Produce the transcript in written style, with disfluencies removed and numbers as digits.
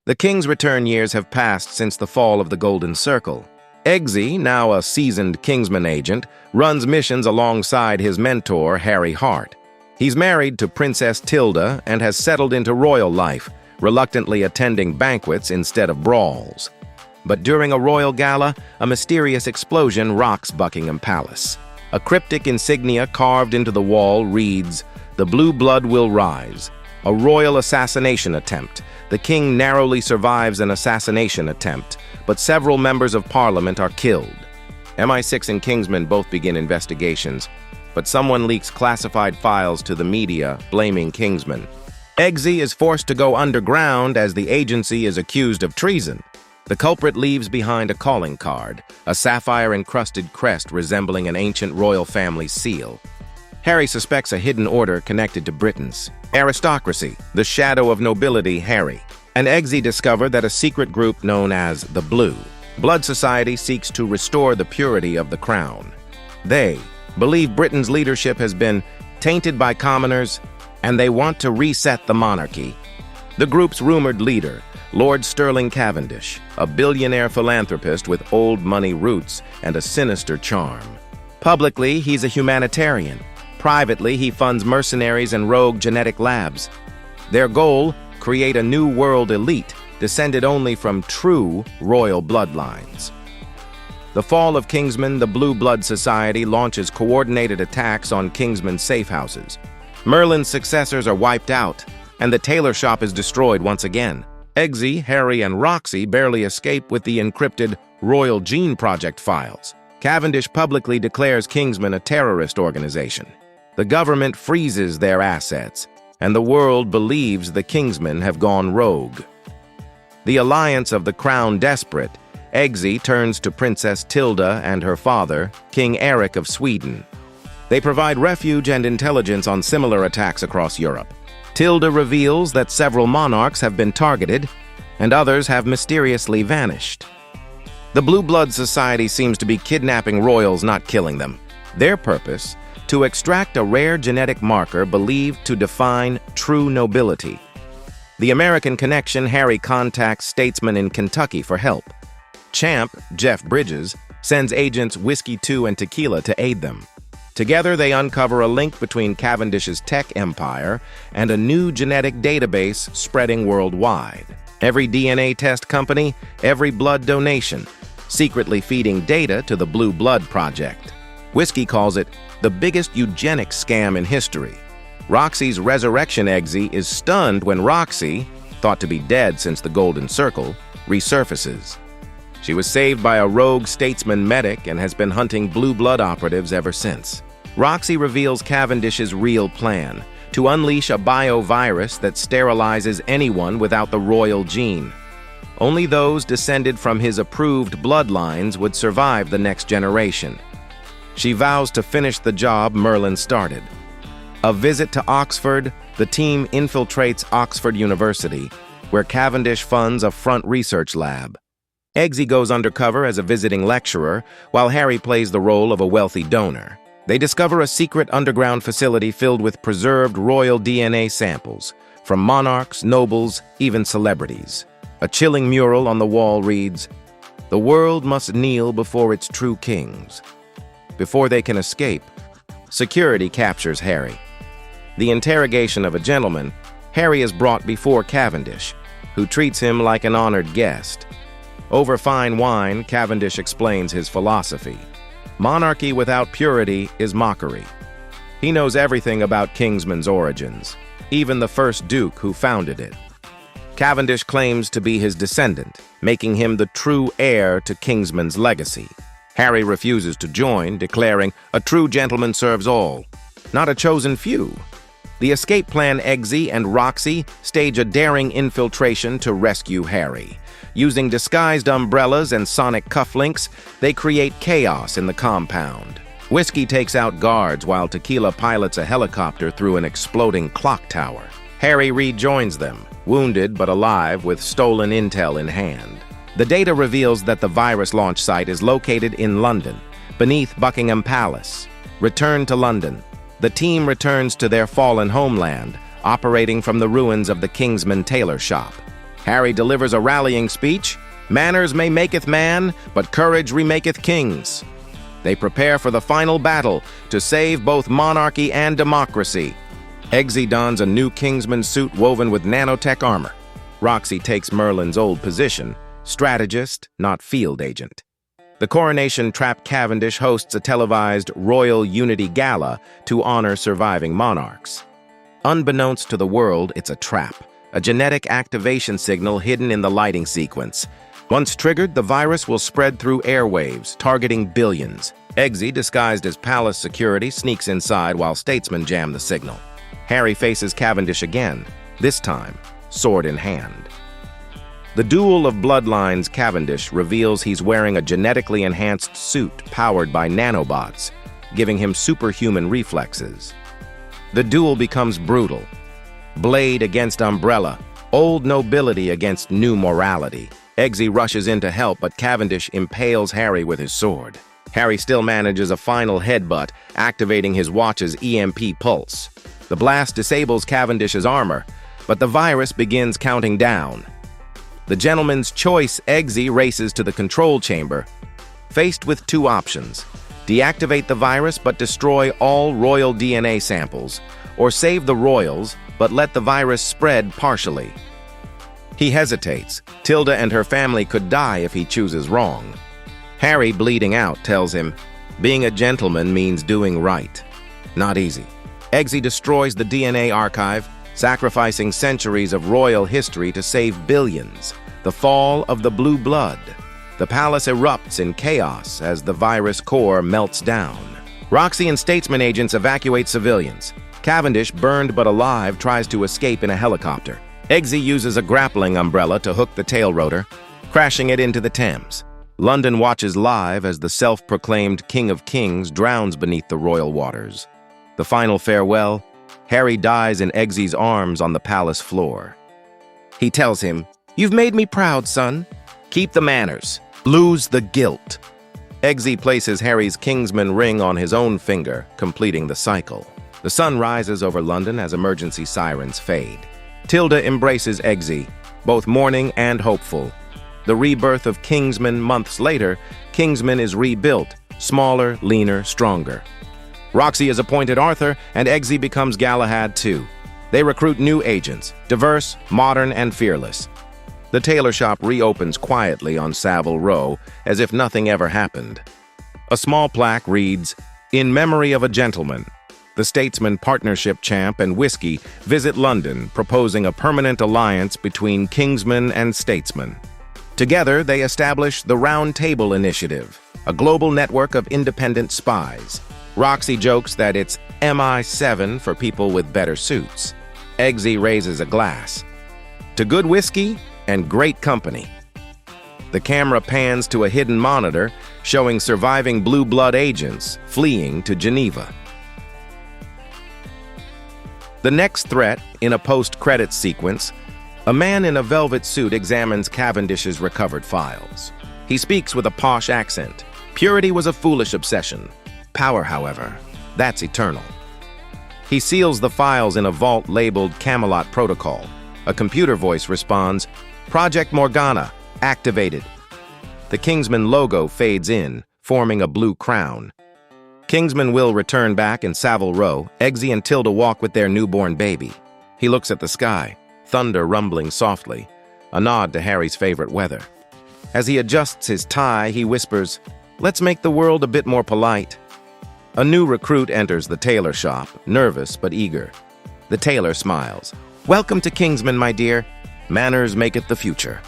The king's return years have passed since the fall of the Golden Circle. Eggsy, now a seasoned Kingsman agent, runs missions alongside his mentor, Harry Hart. He's married to Princess Tilda and has settled into royal life, reluctantly attending banquets instead of brawls. But during a royal gala, a mysterious explosion rocks Buckingham Palace. A cryptic insignia carved into the wall reads, "The blue blood will rise." A royal assassination attempt. The king narrowly survives an assassination attempt, but several members of parliament are killed. MI6 and Kingsman both begin investigations, but someone leaks classified files to the media, blaming Kingsman. Eggsy is forced to go underground as the agency is accused of treason. The culprit leaves behind a calling card, a sapphire-encrusted crest resembling an ancient royal family seal. Harry suspects a hidden order connected to Britain's aristocracy, the shadow of nobility Harry. And Eggsy discovered that a secret group known as the Blue Blood Society seeks to restore the purity of the crown. They believe Britain's leadership has been tainted by commoners, and they want to reset the monarchy. The group's rumored leader, Lord Sterling Cavendish, a billionaire philanthropist with old money roots and a sinister charm. Publicly, he's a humanitarian. Privately, he funds mercenaries and rogue genetic labs. Their goal, create a new world elite descended only from true royal bloodlines. The fall of Kingsman, the Blue Blood Society launches coordinated attacks on Kingsman's safe houses. Merlin's successors are wiped out, and the tailor shop is destroyed once again. Eggsy, Harry, and Roxy barely escape with the encrypted Royal Gene Project files. Cavendish publicly declares Kingsman a terrorist organization. The government freezes their assets, and the world believes the Kingsmen have gone rogue. The alliance of the crown desperate, Eggsy turns to Princess Tilda and her father, King Eric of Sweden. They provide refuge and intelligence on similar attacks across Europe. Tilda reveals that several monarchs have been targeted, and others have mysteriously vanished. The Blue Blood Society seems to be kidnapping royals, not killing them. Their purpose? To extract a rare genetic marker believed to define true nobility. The American connection, Harry contacts statesmen in Kentucky for help. Champ, Jeff Bridges, sends agents Whiskey 2 and Tequila to aid them. Together, they uncover a link between Cavendish's tech empire and a new genetic database spreading worldwide. Every DNA test company, every blood donation, secretly feeding data to the Blue Blood Project. Whiskey calls it the biggest eugenics scam in history. Roxy's resurrection Eggsy is stunned when Roxy, thought to be dead since the Golden Circle, resurfaces. She was saved by a rogue statesman medic and has been hunting Blue Blood operatives ever since. Roxy reveals Cavendish's real plan, to unleash a biovirus that sterilizes anyone without the royal gene. Only those descended from his approved bloodlines would survive the next generation. She vows to finish the job Merlin started. A visit to Oxford, the team infiltrates Oxford University, where Cavendish funds a front research lab. Eggsy goes undercover as a visiting lecturer, while Harry plays the role of a wealthy donor. They discover a secret underground facility filled with preserved royal DNA samples, from monarchs, nobles, even celebrities. A chilling mural on the wall reads, "The world must kneel before its true kings." Before they can escape, security captures Harry. The interrogation of a gentleman, Harry is brought before Cavendish, who treats him like an honored guest. Over fine wine, Cavendish explains his philosophy. Monarchy without purity is mockery. He knows everything about Kingsman's origins, even the first duke who founded it. Cavendish claims to be his descendant, making him the true heir to Kingsman's legacy. Harry refuses to join, declaring, "A true gentleman serves all, not a chosen few." The escape plan Eggsy and Roxy stage a daring infiltration to rescue Harry. Using disguised umbrellas and sonic cufflinks, they create chaos in the compound. Whiskey takes out guards while Tequila pilots a helicopter through an exploding clock tower. Harry rejoins them, wounded but alive with stolen intel in hand. The data reveals that the virus launch site is located in London, beneath Buckingham Palace. Return to London. The team returns to their fallen homeland, operating from the ruins of the Kingsman tailor shop. Harry delivers a rallying speech. Manners may maketh man, but courage remaketh kings. They prepare for the final battle to save both monarchy and democracy. Eggsy dons a new Kingsman suit woven with nanotech armor. Roxy takes Merlin's old position, strategist, not field agent. The coronation-trapped Cavendish hosts a televised Royal Unity Gala to honor surviving monarchs. Unbeknownst to the world, it's a trap, a genetic activation signal hidden in the lighting sequence. Once triggered, the virus will spread through airwaves, targeting billions. Eggsy, disguised as palace security, sneaks inside while statesmen jam the signal. Harry faces Cavendish again, this time sword in hand. The duel of bloodlines Cavendish reveals he's wearing a genetically enhanced suit powered by nanobots, giving him superhuman reflexes. The duel becomes brutal. Blade against umbrella, old nobility against new morality. Eggsy rushes in to help, but Cavendish impales Harry with his sword. Harry still manages a final headbutt, activating his watch's EMP pulse. The blast disables Cavendish's armor, but the virus begins counting down. The gentleman's choice, Eggsy, races to the control chamber. Faced with two options, deactivate the virus but destroy all royal DNA samples, or save the royals but let the virus spread partially. He hesitates. Tilda and her family could die if he chooses wrong. Harry, bleeding out, tells him, being a gentleman means doing right. Not easy. Eggsy destroys the DNA archive, sacrificing centuries of royal history to save billions. The fall of the blue blood. The palace erupts in chaos as the virus core melts down. Roxy and statesman agents evacuate civilians. Cavendish, burned but alive, tries to escape in a helicopter. Eggsy uses a grappling umbrella to hook the tail rotor, crashing it into the Thames. London watches live as the self-proclaimed King of Kings drowns beneath the royal waters. The final farewell, Harry dies in Eggsy's arms on the palace floor. He tells him, "You've made me proud, son. Keep the manners. Lose the guilt." Eggsy places Harry's Kingsman ring on his own finger, completing the cycle. The sun rises over London as emergency sirens fade. Tilda embraces Eggsy, both mourning and hopeful. The rebirth of Kingsman months later, Kingsman is rebuilt, smaller, leaner, stronger. Roxy is appointed Arthur, and Eggsy becomes Galahad too. They recruit new agents, diverse, modern, and fearless. The tailor shop reopens quietly on Savile Row, as if nothing ever happened. A small plaque reads, "In memory of a gentleman." The statesman, partnership champ, and whiskey visit London, proposing a permanent alliance between Kingsman and statesmen. Together, they establish the Round Table Initiative, a global network of independent spies. Roxy jokes that it's MI7 for people with better suits. Eggsy raises a glass. To good whiskey and great company. The camera pans to a hidden monitor showing surviving blue blood agents fleeing to Geneva. The next threat, in a post-credits sequence, a man in a velvet suit examines Cavendish's recovered files. He speaks with a posh accent. Purity was a foolish obsession. Power, however, that's eternal. He seals the files in a vault labeled Camelot Protocol. A computer voice responds, "Project Morgana, activated." The Kingsman logo fades in, forming a blue crown. Kingsman will return back in Savile Row. Eggsy and Tilda walk with their newborn baby. He looks at the sky, thunder rumbling softly, a nod to Harry's favorite weather. As he adjusts his tie, he whispers, "Let's make the world a bit more polite." A new recruit enters the tailor shop, nervous but eager. The tailor smiles. "Welcome to Kingsman, my dear. Manners maketh the future."